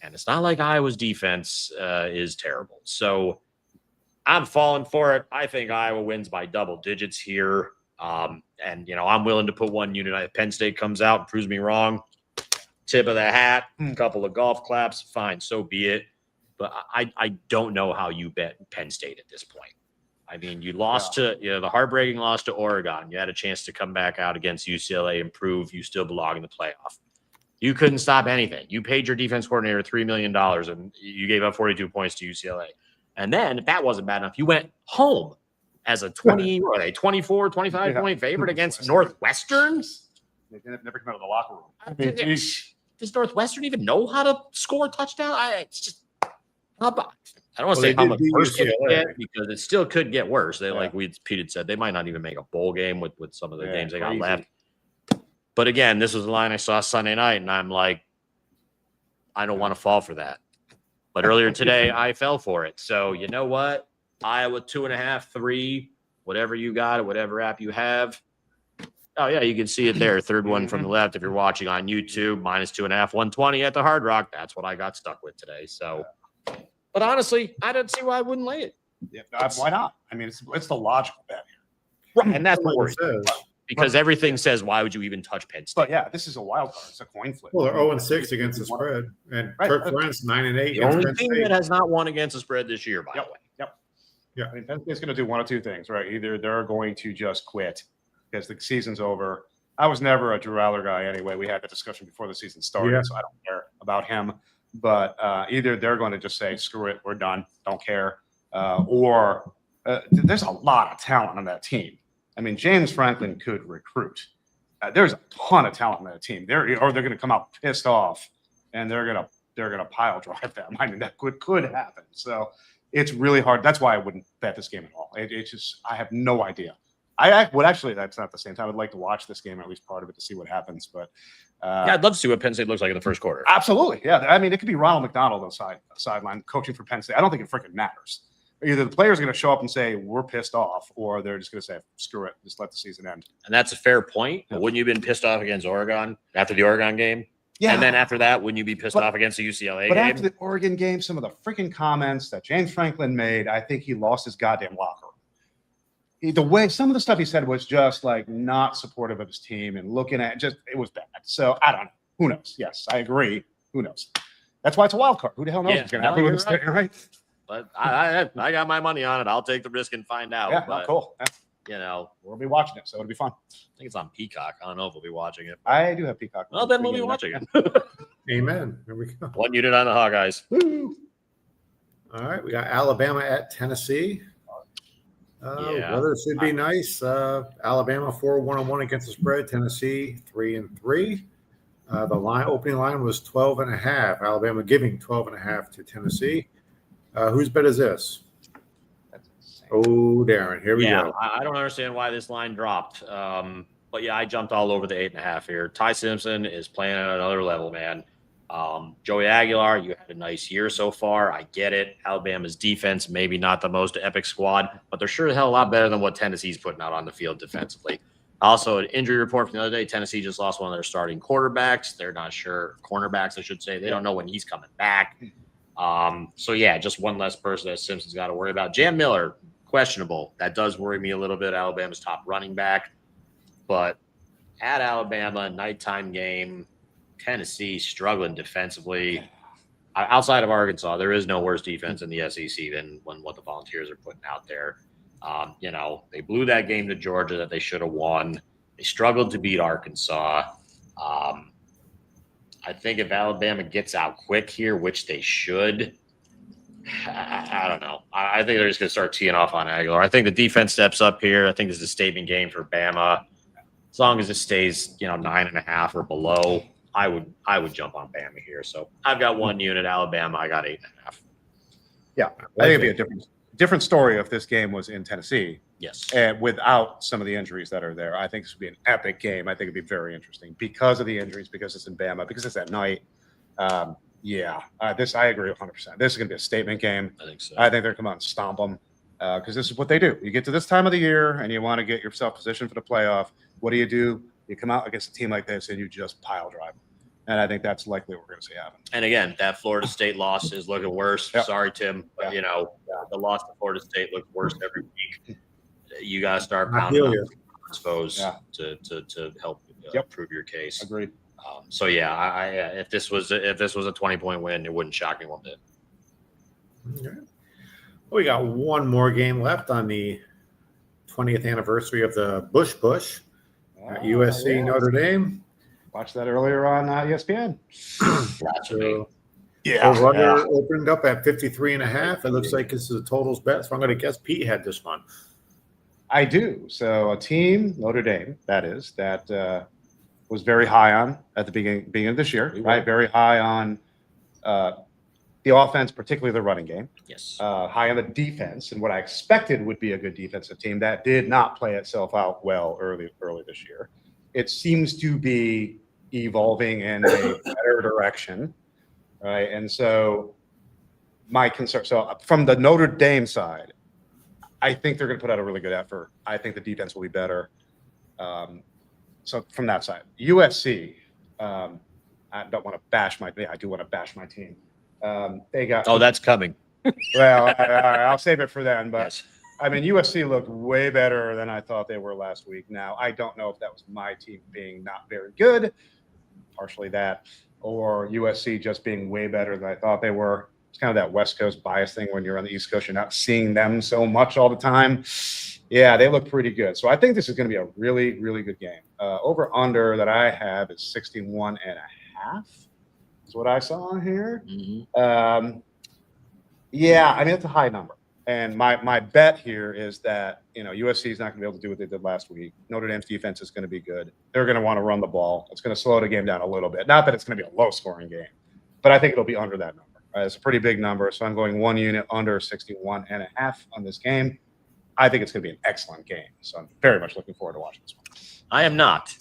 And it's not like Iowa's defense is terrible. So I'm falling for it. I think Iowa wins by double digits here. And, I'm willing to put 1 unit. If Penn State comes out and proves me wrong, tip of the hat, a couple of golf claps, fine, so be it. But I don't know how you bet Penn State at this point. I mean, you lost to the heartbreaking loss to Oregon. You had a chance to come back out against UCLA and prove you still belong in the playoff. You couldn't stop anything. You paid your defense coordinator $3 million and you gave up 42 points to UCLA. And then if that wasn't bad enough, you went home as a 24, 25 point favorite against Northwestern. They never come out of the locker room. Does Northwestern even know how to score a touchdown? It's just I don't want to say how much worse it could get because it still could get worse. They Pete had said, they might not even make a bowl game with some of the games they got left. But again, this was a line I saw Sunday night, and I'm like, I don't want to fall for that. But earlier today, I fell for it. So you know what? Iowa 2.5, 3, whatever you got, whatever app you have. Oh yeah, you can see it there. Third one from the left. If you're watching on YouTube, -2.5, 120 at the Hard Rock. That's what I got stuck with today. So, but honestly, I don't see why I wouldn't lay it. Yeah, why not? I mean, it's the logical bet here, right? And that's what worries me. Because everything says, why would you even touch Penn State? But yeah, this is a wild card. It's a coin flip. Well, they're 0-6 against the spread, and Kirk Ferentz 9-8. The only team that has not won against the spread this year, by the way. Yeah. I mean, Penn State's going to do one of 2 things, right? Either they're going to just quit because the season's over. I was never a Drew Aller guy anyway. We had the discussion before the season started, so I don't care about him. But either they're going to just say, screw it, we're done, don't care. Or there's a lot of talent on that team. I mean, James Franklin could recruit. There's a ton of talent on that team. They're going to come out pissed off, and they're going to pile drive them. I mean, that could happen. So it's really hard. That's why I wouldn't bet this game at all. It's just I have no idea. I would actually. That's not the same time. I'd like to watch this game, or at least part of it, to see what happens. But I'd love to see what Penn State looks like in the first quarter. Absolutely, yeah. I mean, it could be Ronald McDonald on sideline coaching for Penn State. I don't think it freaking matters. Either the players are going to show up and say we're pissed off, or they're just going to say screw it, just let the season end. And that's a fair point. But wouldn't you have been pissed off against Oregon after the Oregon game? Yeah. And then after that, wouldn't you be pissed off against the UCLA game? But after the Oregon game, some of the freaking comments that James Franklin made, I think he lost his goddamn locker room. The way some of the stuff he said was just like not supportive of his team and looking at it was bad. So I don't know. Who knows? Yes, I agree. Who knows? That's why it's a wild card. Who the hell knows what's going to happen with this thing, right? But I got my money on it. I'll take the risk and find out. Yeah, but, cool. We'll be watching it, so it'll be fun. I think it's on Peacock. I don't know if we'll be watching it. I do have Peacock. Well, then we'll be watching it. Amen. Here we go. 1 unit on the Hawkeyes. Woo. All right, we got Alabama at Tennessee. Yeah. Weather should be nice. Alabama 4-1-1 against the spread. Tennessee 3-3. The opening line was 12.5. Alabama giving 12.5 to Tennessee. Whose bet is this? That's insane. Oh, Darren, here we Yeah, go. I don't understand why this line dropped. But yeah, I jumped all over the 8.5 here. Ty Simpson is playing at another level, man. Joey Aguilar, you had a nice year so far. I get it. Alabama's defense, maybe not the most epic squad, but they're sure the hell a lot better than what Tennessee's putting out on the field defensively. Also, an injury report from the other day, Tennessee just lost one of their starting quarterbacks. They're not sure, cornerbacks, I should say. They don't know when he's coming back. So yeah, just one less person that Simpson's got to worry about. Jam Miller, questionable. That does worry me a little bit. Alabama's top running back. But at Alabama, nighttime game, Tennessee struggling defensively. Outside of Arkansas, there is no worse defense in the SEC than what the Volunteers are putting out there. They blew that game to Georgia that they should have won. They struggled to beat Arkansas. I think if Alabama gets out quick here, which they should, I don't know. I think they're just going to start teeing off on Aguilar. I think the defense steps up here. I think this is a statement game for Bama. As long as it stays, 9.5 or below, I would jump on Bama here. So I've got one unit, Alabama. I got 8.5. Yeah, I think it'd be a different story if this game was in Tennessee. Yes. And without some of the injuries that are there. I think this would be an epic game. I think it'd be very interesting because of the injuries, because it's in Bama, because it's at night. I agree 100%. This is going to be a statement game. I think so. I think they're going to come out and stomp them because this is what they do. You get to this time of the year and you want to get yourself positioned for the playoff. What do? You come out against a team like this and you just pile drive them. And I think that's likely what we're going to see happen. And again, that Florida State loss is looking worse. Yep. Sorry, Tim, but the loss to Florida State looks worse every week. You got to start pounding on foes to help prove your case. Agreed. If this was a 20-point win, it wouldn't shock me one bit. Okay. We got one more game left on the 20th anniversary of the Bush. USC Notre Dame. Watched that earlier on ESPN. Over opened up at 53.5. It looks like this is a totals bet, so I'm going to guess Pete had this one. I do. So a team, Notre Dame, that was very high on at the beginning of this year, right? Very high on the offense, particularly the running game. Yes. High on the defense, and what I expected would be a good defensive team that did not play itself out well early this year. It seems to be evolving in a better direction, right? And so my concern, from the Notre Dame side, I think they're going to put out a really good effort. I think the defense will be better. So from that side, USC, I don't want to bash I do want to bash my team. They got. Oh, that's coming. Well, I'll save it for then. But Yes. I mean, USC looked way better than I thought they were last week. Now, I don't know if that was my team being not very good, partially that, or USC just being way better than I thought they were. It's kind of that West Coast bias thing when you're on the East Coast. You're not seeing them so much all the time. Yeah, they look pretty good. So I think this is going to be a really, really good game. Over under that I have is 61.5 is what I saw here. Mm-hmm. It's a high number. And my bet here is that, USC is not going to be able to do what they did last week. Notre Dame's defense is going to be good. They're going to want to run the ball. It's going to slow the game down a little bit. Not that it's going to be a low-scoring game, but I think it'll be under that number. It's a pretty big number, so I'm going one unit under 61.5 on this game. I think it's going to be an excellent game, so I'm very much looking forward to watching this one. I am not.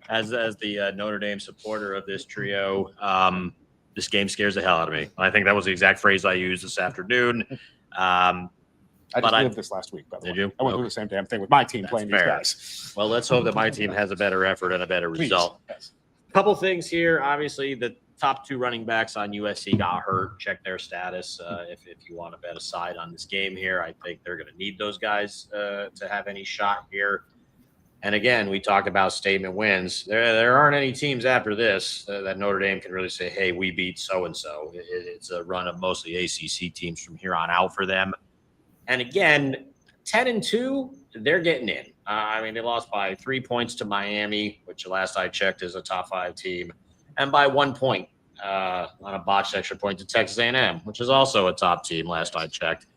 As the Notre Dame supporter of this trio, this game scares the hell out of me. I think that was the exact phrase I used this afternoon. I just lived this last week, by the way. Did you? I went through the same damn thing with my team playing fair. these guys. Well, let's hope that my team has a better effort and a better Please. result. Yes. Couple things here. Obviously, the top two running backs on USC got hurt. Check their status if you want to bet aside on this game here. I think they're going to need those guys to have any shot here. And again, we talk about statement wins. There aren't any teams after this that Notre Dame can really say, hey, we beat so-and-so. It's a run of mostly ACC teams from here on out for them. And again, 10-2, they're getting in. They lost by 3 points to Miami, which last I checked is a top 5 team, and by 1 point on a botched extra point to Texas A&M, which is also a top team last I checked.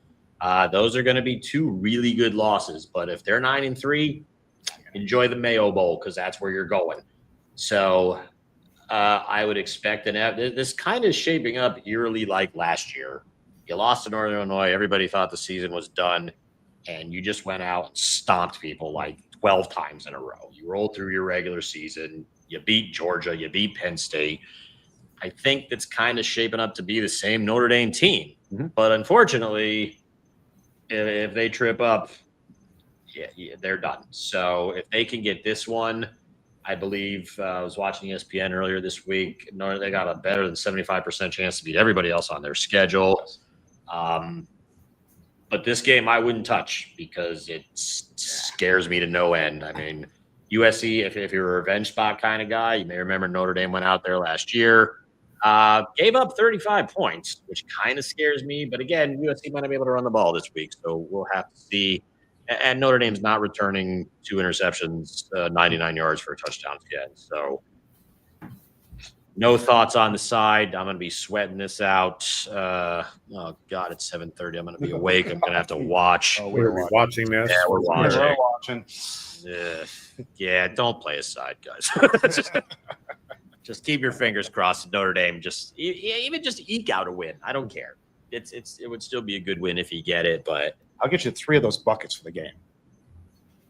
Those are going to be two really good losses. But if they're 9-3, enjoy the Mayo Bowl because that's where you're going. So I would expect this kind of shaping up eerily like last year. You lost to Northern Illinois. Everybody thought the season was done, and you just went out and stomped people like 12 times in a row. You rolled through your regular season. You beat Georgia. You beat Penn State. I think that's kind of shaping up to be the same Notre Dame team. Mm-hmm. But unfortunately, if they trip up, they're done. So if they can get this one, I believe I was watching ESPN earlier this week. They got a better than 75% chance to beat everybody else on their schedule. But this game I wouldn't touch because it scares me to no end. I mean, USC, if you're a revenge spot kind of guy, you may remember Notre Dame went out there last year, gave up 35 points, which kind of scares me. But again, USC might not be able to run the ball this week, so we'll have to see. And Notre Dame's not returning 2 interceptions, 99 yards for a touchdown yet. So no thoughts on the side. I'm going to be sweating this out. Oh, God, it's 7:30. I'm going to be awake. I'm going to have to watch. Oh, we're watching this. Yeah, we're watching. We're watching. Yeah, don't play aside, guys. just keep your fingers crossed. Notre Dame, even just eke out a win. I don't care. It would still be a good win if you get it, but I'll get you 3 of those buckets for the game.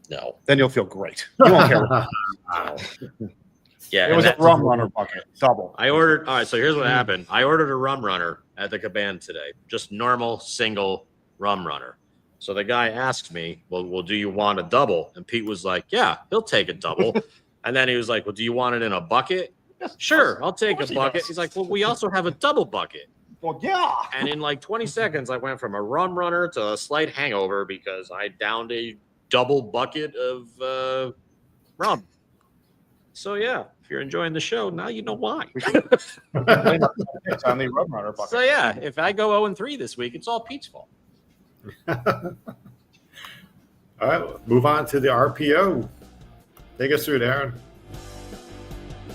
No. Then you'll feel great. You won't care. Yeah, it was a rum runner bucket, double. All right, so here's what happened. I ordered a rum runner at the Cabana today, just normal single rum runner. So the guy asked me, well, do you want a double? And Pete was like, yeah, he'll take a double. And then he was like, well, do you want it in a bucket? Sure, I'll take a bucket. He's like, well, we also have a double bucket. Well, yeah. And in like 20 seconds, I went from a rum runner to a slight hangover because I downed a double bucket of rum. So, yeah, if you're enjoying the show, now you know why. It's on the rum runner bucket. So, yeah, if I go 0-3 this week, it's all Pete's fault. All right, move on to the RPO. Take us through it, Aaron.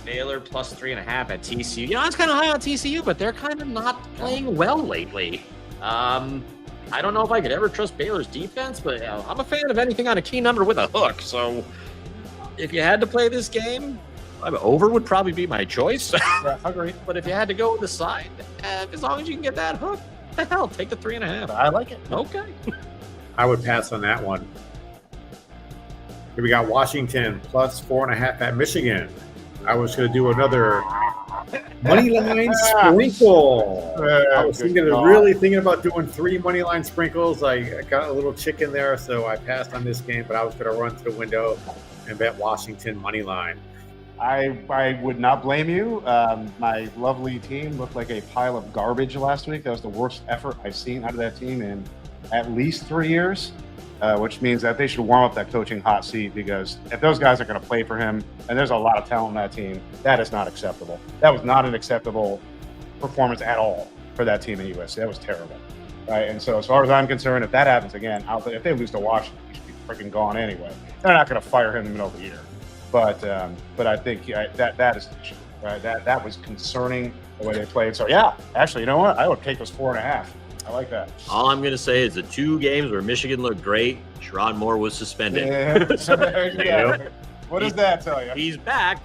Baylor plus 3.5 at TCU. You know, I was kind of high on TCU, but they're kind of not playing well lately. I don't know if I could ever trust Baylor's defense, but I'm a fan of anything on a key number with a hook. So if you had to play this game, over would probably be my choice. Yeah, I agree. But if you had to go with the side, as long as you can get that hook, the hell, take the 3.5. I like it. Okay. I would pass on that one. Here we got Washington plus 4.5 at Michigan. I was going to do another money line sprinkle. I was really thinking about doing 3 money line sprinkles. I got a little chicken there, so I passed on this game, but I was going to run to the window and bet Washington money line. I would not blame you. My lovely team looked like a pile of garbage last week. That was the worst effort I've seen out of that team in at least 3 years. Which means that they should warm up that coaching hot seat, because if those guys are going to play for him, and there's a lot of talent on that team, that is not acceptable. That was not an acceptable performance at all for that team in USC. That was terrible, right? And so as far as I'm concerned, if that happens again, if they lose to Washington, he should be freaking gone anyway. They're not going to fire him in the middle of the year. But I think that is the issue, right? That was concerning the way they played. So, yeah, actually, you know what? I would take those 4.5. I like that. All I'm going to say is the 2 games where Michigan looked great, Sherrod Moore was suspended. Yeah. What does that tell you? He's back.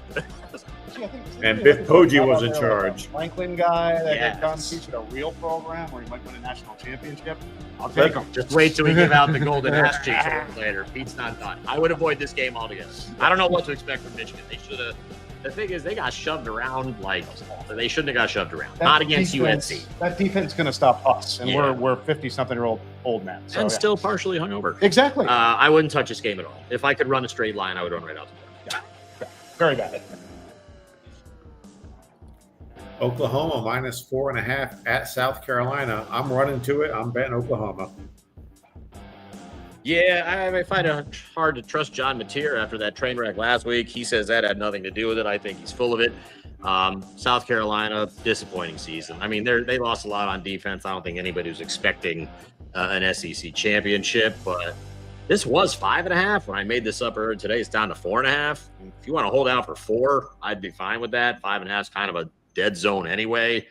And Biff Poggi was in charge. Franklin guy that Yes. could come teach at a real program where he might win a national championship. I'll take him. Just wait till we give out the golden ass cheeks a little later. Pete's not done. I would avoid this game altogether. I don't know what to expect from Michigan. They should have. The thing is, they got shoved around like they shouldn't have got shoved around. Not against UNC. That defense is going to stop us, and Yeah. we're 50-something-year-old old men. So, And yeah. still partially hungover. Exactly. I wouldn't touch this game at all. If I could run a straight line, I would run right out the door. Very bad. Oklahoma minus 4.5 at South Carolina. I'm running to it. I'm betting Oklahoma. Yeah, I find it hard to trust John Mateer after that train wreck last week. He says that had nothing to do with it. I think he's full of it. South Carolina, disappointing season. I mean, they lost a lot on defense. I don't think anybody was expecting an SEC championship, but this was 5.5. When I made this up earlier today, it's down to 4.5. If you want to hold out for 4, I'd be fine with that. 5.5 is kind of a dead zone anyway.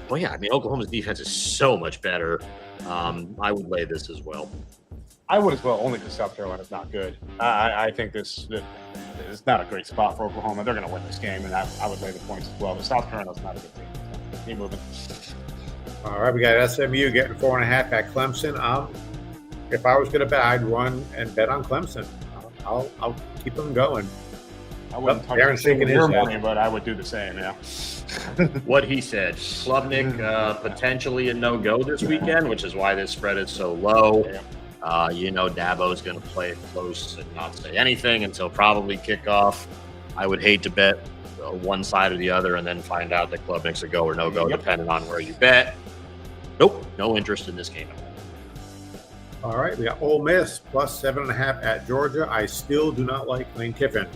Well, yeah, I mean, Oklahoma's defense is so much better. I would lay this as well. I would as well, only because South Carolina's not good. I think this is not a great spot for Oklahoma. They're going to win this game, and I would lay the points as well. But South Carolina's not a good team. Keep moving. All right, we got SMU getting 4.5 at Clemson. If I was going to bet, I'd run and bet on Clemson. I'll keep them going. I wouldn't touch Darren's shaking your his head. money, but I would do the same. Yeah. What he said, Klubnik potentially a no-go this weekend, which is why this spread is so low. Dabo's going to play it close and not say anything until probably kickoff. I would hate to bet one side or the other and then find out that Klubnik's a go or no-go, depending on where you bet. Nope, no interest in this game at all. All right, we got Ole Miss plus 7.5 at Georgia. I still do not like Lane Kiffin.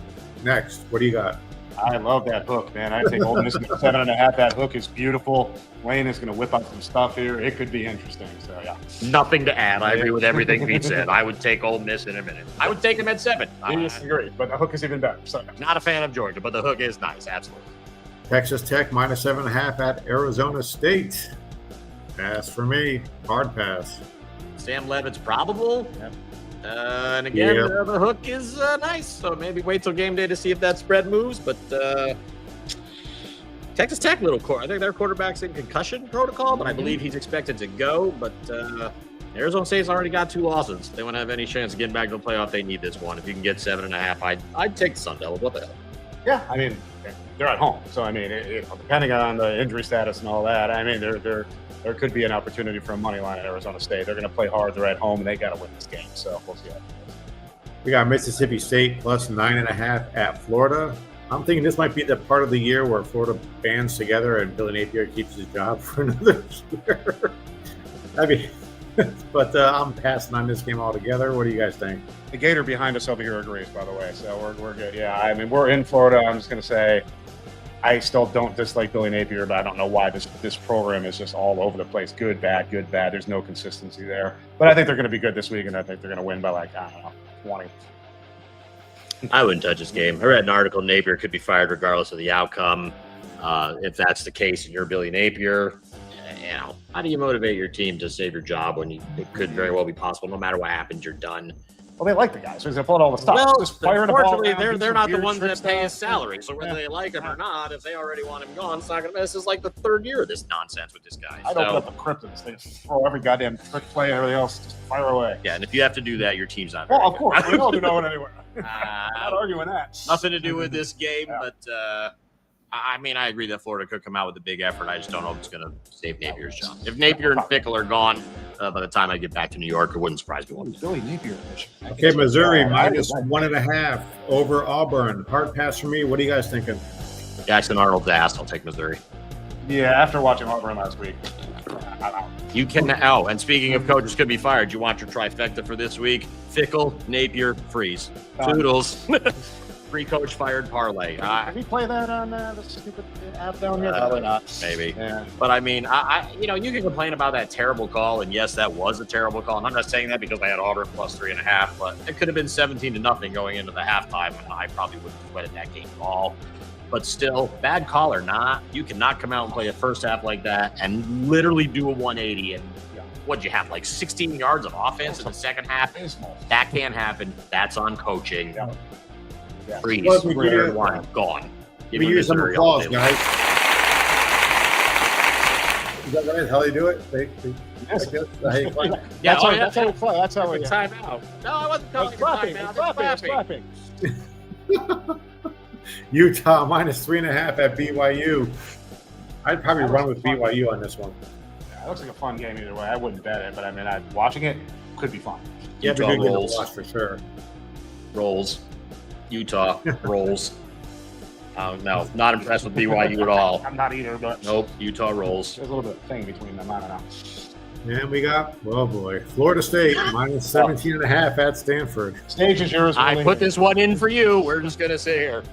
Next, what do you got? I love that hook, man. I think Ole Miss at 7.5. That hook is beautiful. Lane is going to whip out some stuff here. It could be interesting. So yeah, Nothing to add. I agree with everything Pete said. I would take Ole Miss in a minute. I would take him at 7. I disagree, but the hook is even better. So Not a fan of Georgia, but the hook is nice. Absolutely. Texas Tech minus 7.5 at Arizona State. Pass for me. Hard pass. Sam Levitt's probable. Yep. And again, the hook is nice. So maybe wait till game day to see if that spread moves. But Texas Tech I think their quarterback's in concussion protocol, but I believe he's expected to go. But Arizona State's already got 2 losses. If they want to have any chance of getting back to the playoff, they need this one. If you can get 7.5, I'd take the Sun Devils. What the hell? yeah, I mean they're at home, so I mean depending on the injury status and all that, I mean there could be an opportunity for a money line at Arizona State. They're going to play hard. They're at home, and they got to win this game. So we'll see how it goes. We got Mississippi State plus 9.5 at Florida. I'm thinking this might be the part of the year where Florida bands together and Billy Napier keeps his job for another year. I'm passing on this game altogether. What do you guys think? The Gator behind us over here agrees, by the way, so we're good. Yeah, I mean we're in Florida. I'm just going to say I still don't dislike Billy Napier, but I don't know why this program is just all over the place. Good, bad, good, bad. There's no consistency there. But I think they're going to be good this week, and I think they're going to win by 20. I wouldn't touch this game. I read an article Napier could be fired regardless of the outcome. If that's the case and you're Billy Napier, how do you motivate your team to save your job when it could very well be possible? No matter what happens, you're done. Well, they like the guy, so he's going to pull all the stuff. Well, just fire the ball unfortunately, down, they're not the weird ones trick that pay his stuff. salary. So whether they like him or not, if they already want him gone, it's not going to. This is like the 3rd year of this nonsense with this guy. I'd open up the crypt and they just throw every goddamn trick play and everything else, just fire away. Yeah, and if you have to do that, your team's not. Well, very of course, good. we all do know it anyway. Not arguing that. Nothing to do with this game, Yeah. but I mean, I agree that Florida could come out with a big effort. I just don't know if it's going to save Napier's job. If Napier and Fickle are gone by the time I get back to New York, it wouldn't surprise me one bit. Billy Napier. Okay, Missouri minus 1.5 over Auburn. Hard pass for me. What are you guys thinking? Jackson Arnold's ass. I'll take Missouri. Yeah, after watching Auburn last week. You can. Oh, and speaking of coaches could be fired, you want your trifecta for this week? Fickle, Napier, Freeze. Toodles. Free coach fired parlay. Can we play that on the stupid app down here? Probably not. Maybe. Yeah. But I mean, you can complain about that terrible call, and yes, that was a terrible call. And I'm not saying that because I had Auburn plus 3.5, but it could have been 17-0 going into the halftime, and I probably wouldn't have sweated that game at all. But still, bad call or not, you cannot come out and play a first half like that and literally do a 180 and what'd you have, like 16 yards of offense in the second half? That can't happen. That's on coaching. Yeah. Freeze, Well, we square do- one, gone. Give We me use some Missouri all applause, day long. guys. Is that right? How they do it? Yes. Yeah, That's how we play. That's how we. timeout. No, I wasn't calling it Clapping. timeout. It's clapping. Utah minus 3.5 at BYU. I'd probably run with BYU on this one. It looks like a fun game either way. I wouldn't bet it, but I mean, watching it could be fun. Yeah, Utah good game to rolls. watch for sure. Rolls. Utah rolls. No, not impressed with BYU at all. I'm not either, but Nope, Utah rolls. there's a little bit of thing between them. I don't know. And we got, oh boy, Florida State minus 17.5 at Stanford. Stage is yours. I Willie. put this one in for you. We're just gonna sit here.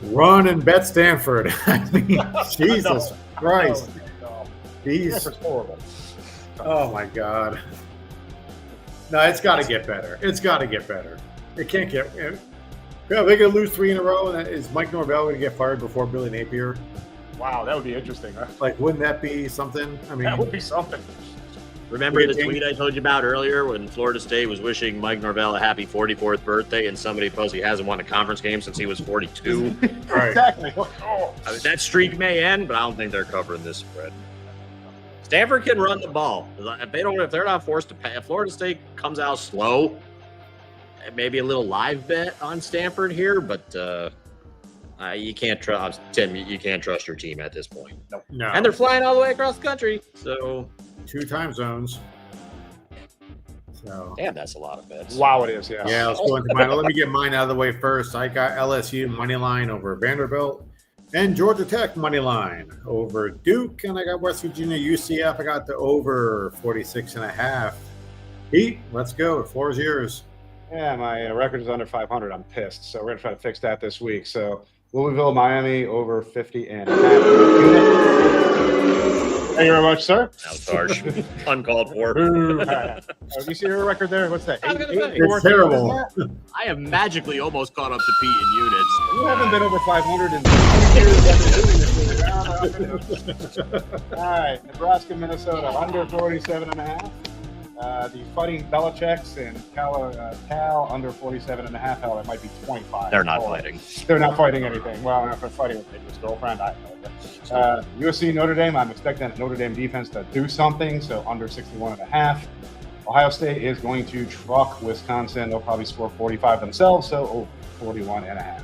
Run and bet Stanford. I mean, Jesus Christ. No. He's, Stanford's horrible. oh my God. No, it's got to get better. It's got to get better. It can't get. Yeah, they're going to lose 3 in a row. And is Mike Norvell going to get fired before Billy Napier? Wow, that would be interesting. Huh? Like, wouldn't that be something? I mean, That would be something. Remember the tweet I told you about earlier when Florida State was wishing Mike Norvell a happy 44th birthday, and somebody posted he hasn't won a conference game since he was 42? Right. Exactly. Oh. I mean, that streak may end, but I don't think they're covering this spread. Stanford can run the ball. If they're not forced to pay, if Florida State comes out slow, maybe a little live bet on Stanford here, but you can't trust Tim. You can't trust your team at this point. No. And they're flying all the way across the country, so 2 time zones. So damn, that's a lot of bets. Wow, it is. Yeah. yeah, let's go into mine. Let me get mine out of the way first. I got LSU money line over Vanderbilt and Georgia Tech money line over Duke, and I got West Virginia UCF. I got the over 46.5. Pete, let's go. The floor is yours. Yeah, my record is under 500. I'm pissed. So we're going to try to fix that this week. So Louisville, Miami over 50.5. Thank you very much, sir. That was harsh. Uncalled for. Do you see your record there? What's that? I was gonna say. It's terrible. I have magically almost caught up to Pete in units. You haven't been over 500 in 2 years. I've been doing this. All right, Nebraska, Minnesota under 47.5. The Fighting Belichick's and Cal under 47.5. Hell, that might be 25. They're not fighting. They're not fighting anything. Well, if they're fighting with his girlfriend, I don't know. USC, Notre Dame, I'm expecting the Notre Dame defense to do something, so under 61.5. Ohio State is going to truck Wisconsin. They'll probably score 45 themselves, so over 41.5.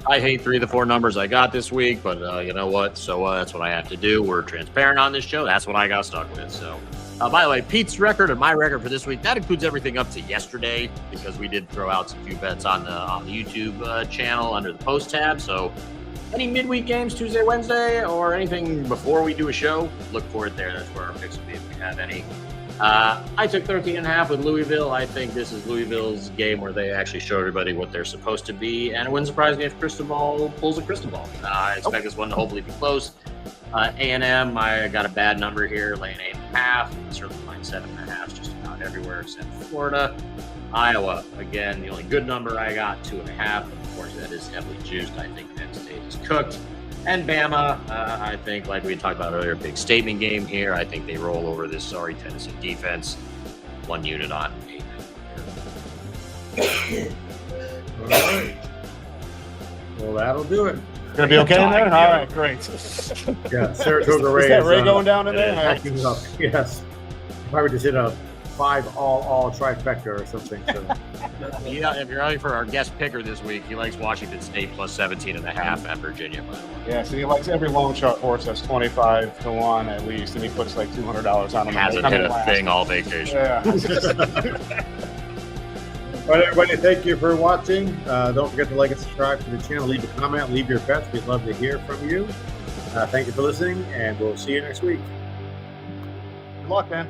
I hate 3 of the 4 numbers I got this week, but you know what? So that's what I have to do. We're transparent on this show. That's what I got stuck with. So, by the way, Pete's record and my record for this week, that includes everything up to yesterday because we did throw out some few bets on the YouTube channel under the post tab. So any midweek games, Tuesday, Wednesday, or anything before we do a show, look for it there. That's where our picks will be if we have any. I took 13.5 with Louisville. I think this is Louisville's game where they actually show everybody what they're supposed to be, and it wouldn't surprise me if Cristobal pulls a Cristobal. I expect this one to hopefully be close. A&M, I got a bad number here, laying 8.5. Certainly line 7.5, just about everywhere except Florida. Iowa, again, the only good number I got, 2.5. Of course, that is heavily juiced. I think Penn State is cooked. And Bama, I think, like we talked about earlier, big statement game here. I think they roll over this sorry Tennessee defense. 1 unit on 8. All right. Well, that'll do it. Gonna be okay in there? All right, great. Yeah, Saratoga Ray. Is that Ray going down in there? Packing it up. Yes. Probably just hit a 5 all trifecta or something. So. Yeah, if you're looking for our guest picker this week, he likes Washington State plus 17.5 at Virginia, by the way. Yeah, so he likes every loan chart horse that's 25-1 at least, and he puts like $200 on him. Hasn't hit a thing all vacation. Yeah. All right, everybody, thank you for watching. Don't forget to like and subscribe to the channel. Leave a comment, leave your bets. We'd love to hear from you. Thank you for listening, and we'll see you next week. Good luck, man.